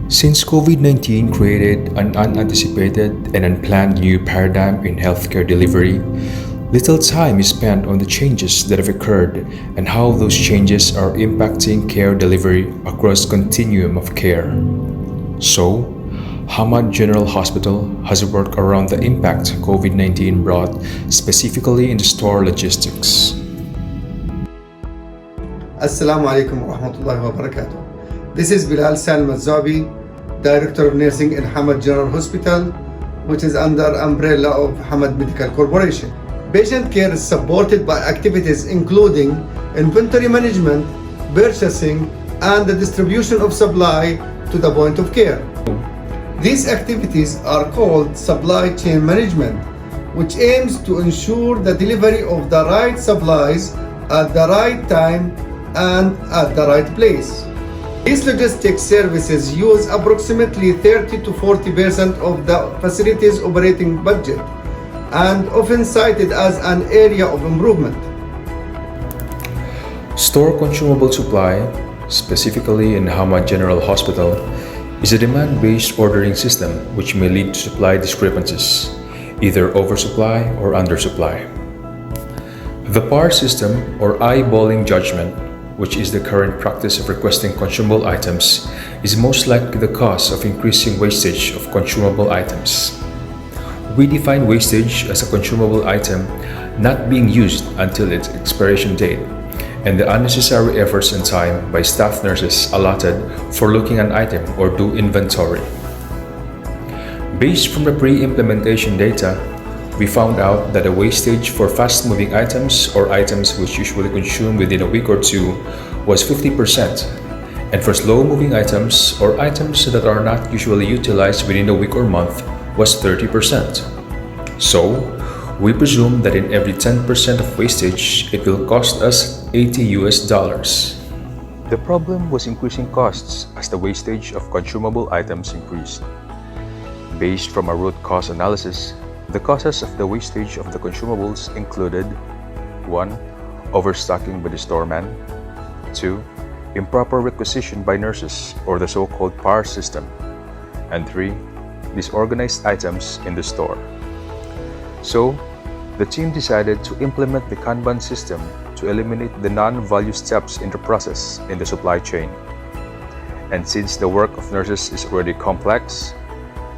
Since COVID-19 created an unanticipated and unplanned new paradigm in healthcare delivery, little time is spent on the changes that have occurred and how those changes are impacting care delivery across continuum of care. So, Hamad General Hospital has worked around the impact COVID-19 brought specifically in the store logistics. Assalamu alaikum wa rahmatullahi wa barakatuh. This is Bilal Salm Al-Zabi, Director of Nursing in Hamad General Hospital, which is under umbrella of Hamad Medical Corporation. Patient care is supported by activities including inventory management, purchasing, and the distribution of supply to the point of care. These activities are called supply chain management, which aims to ensure the delivery of the right supplies at the right time and at the right place. These logistics services use approximately 30 to 40% of the facility's operating budget and often cited as an area of improvement. Store consumable supply, specifically in Hamad General Hospital, is a demand-based ordering system which may lead to supply discrepancies, either oversupply or undersupply. The PAR system, or eyeballing judgment, which is the current practice of requesting consumable items, is most likely the cause of increasing wastage of consumable items. We define wastage as a consumable item not being used until its expiration date, and the unnecessary efforts and time by staff nurses allotted for looking an item or do inventory. Based from the pre-implementation data, we found out that the wastage for fast-moving items or items which usually consume within a week or two was 50%, and for slow-moving items or items that are not usually utilized within a week or month was 30%. So, we presume that in every 10% of wastage, it will cost us $80. The problem was increasing costs as the wastage of consumable items increased. Based from a root cause analysis, the causes of the wastage of the consumables included 1. Overstocking by the storeman, 2. Improper requisition by nurses or the so-called PAR system, and 3. Disorganized items in the store. So, the team decided to implement the Kanban system to eliminate the non-value steps in the process in the supply chain. And since the work of nurses is already complex,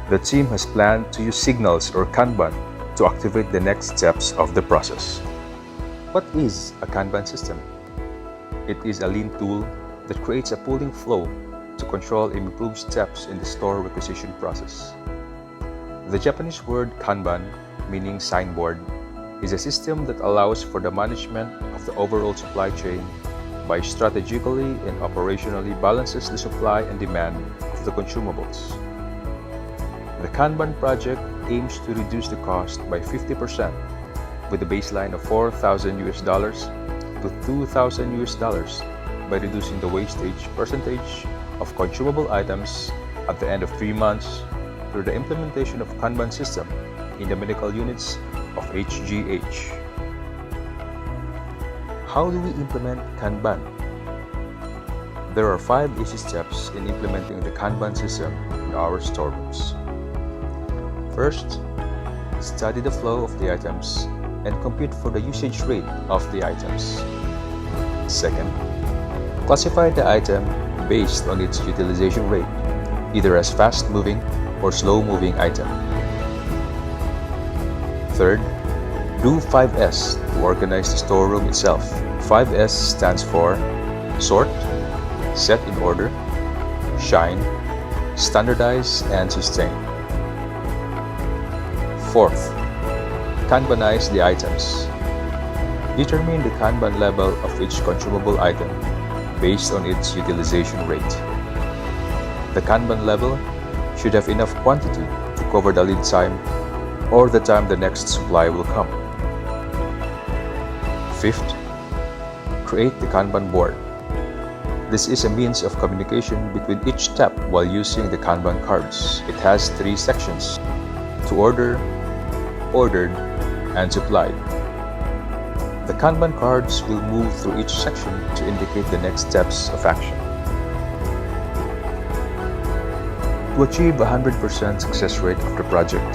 the team has planned to use signals or Kanban to activate the next steps of the process. What is a Kanban system? It is a lean tool that creates a pulling flow to control and improve steps in the store requisition process. The Japanese word Kanban, meaning signboard, is a system that allows for the management of the overall supply chain by strategically and operationally balances the supply and demand of the consumables. The Kanban project aims to reduce the cost by 50% with a baseline of $4,000 to $2,000 by reducing the wastage percentage of consumable items at the end of 3 months through the implementation of Kanban system in the medical units of HGH. How do we implement Kanban? There are 5 easy steps in implementing the Kanban system in our storerooms. First, study the flow of the items and compute for the usage rate of the items. Second, classify the item based on its utilization rate, either as fast-moving or slow-moving item. Third, do 5S to organize the storeroom itself. 5S stands for sort, set in order, shine, standardize, and sustain. Fourth, Kanbanize the items. Determine the Kanban level of each consumable item based on its utilization rate. The Kanban level should have enough quantity to cover the lead time or the time the next supply will come. Fifth, create the Kanban board. This is a means of communication between each step while using the Kanban cards. It has 3 sections: to order, ordered, and supplied. The Kanban cards will move through each section to indicate the next steps of action. To achieve a 100% success rate of the project,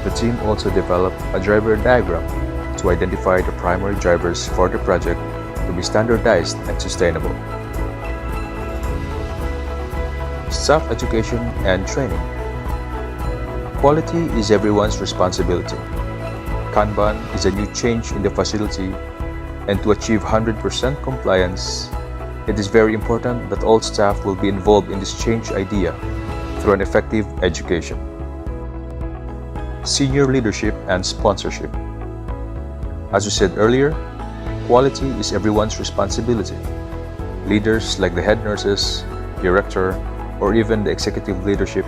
the team also developed a driver diagram to identify the primary drivers for the project to be standardized and sustainable. Staff education and training. Quality is everyone's responsibility. Kanban is a new change in the facility, and to achieve 100% compliance, it is very important that all staff will be involved in this change idea through an effective education. Senior leadership and sponsorship. As we said earlier, quality is everyone's responsibility. Leaders like the head nurses, director, or even the executive leadership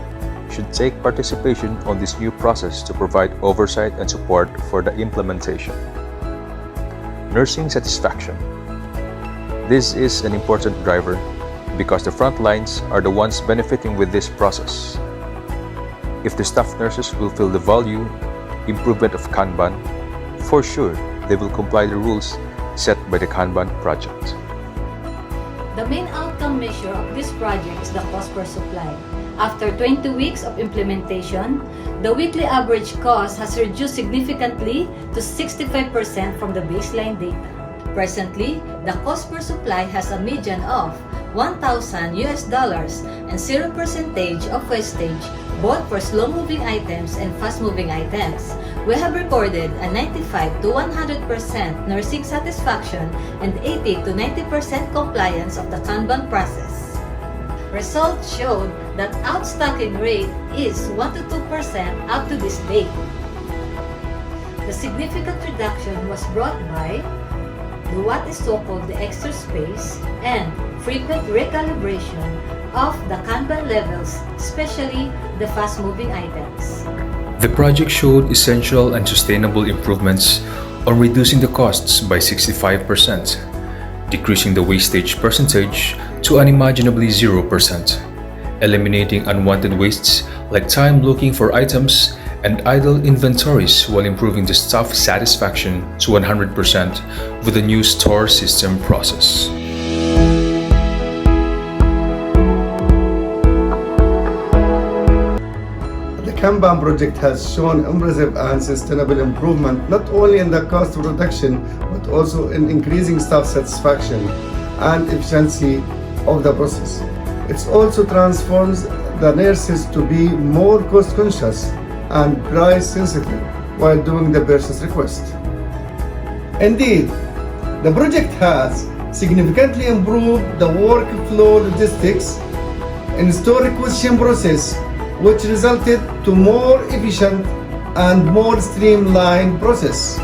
should take participation on this new process to provide oversight and support for the implementation. Nursing satisfaction. This is an important driver because the front lines are the ones benefiting with this process. If the staff nurses will feel the value, improvement of Kanban, for sure they will comply the rules set by the Kanban project. The main outcome measure of this project is the cost per supply. After 20 weeks of implementation, the weekly average cost has reduced significantly to 65% from the baseline data. Presently, the cost per supply has a median of $1,000 and 0% of wastage, both for slow-moving items and fast-moving items. We have recorded a 95 to 100% nursing satisfaction and 80 to 90% compliance of the Kanban process. Results showed that outstocking rate is 1 to 2% up to this date. The significant reduction was brought by what is so-called the extra space and frequent recalibration of the Kanban levels, especially the fast-moving items. The project showed essential and sustainable improvements on reducing the costs by 65%, decreasing the wastage percentage to unimaginably 0%, eliminating unwanted wastes like time looking for items and idle inventories while improving the staff satisfaction to 100% with the new store system process. The Kanban project has shown impressive and sustainable improvement not only in the cost reduction but also in increasing staff satisfaction and efficiency of the process. It also transforms the nurses to be more cost conscious and price sensitive while doing the person's request. Indeed, the project has significantly improved the workflow logistics in store requisition process, which resulted to more efficient and more streamlined process.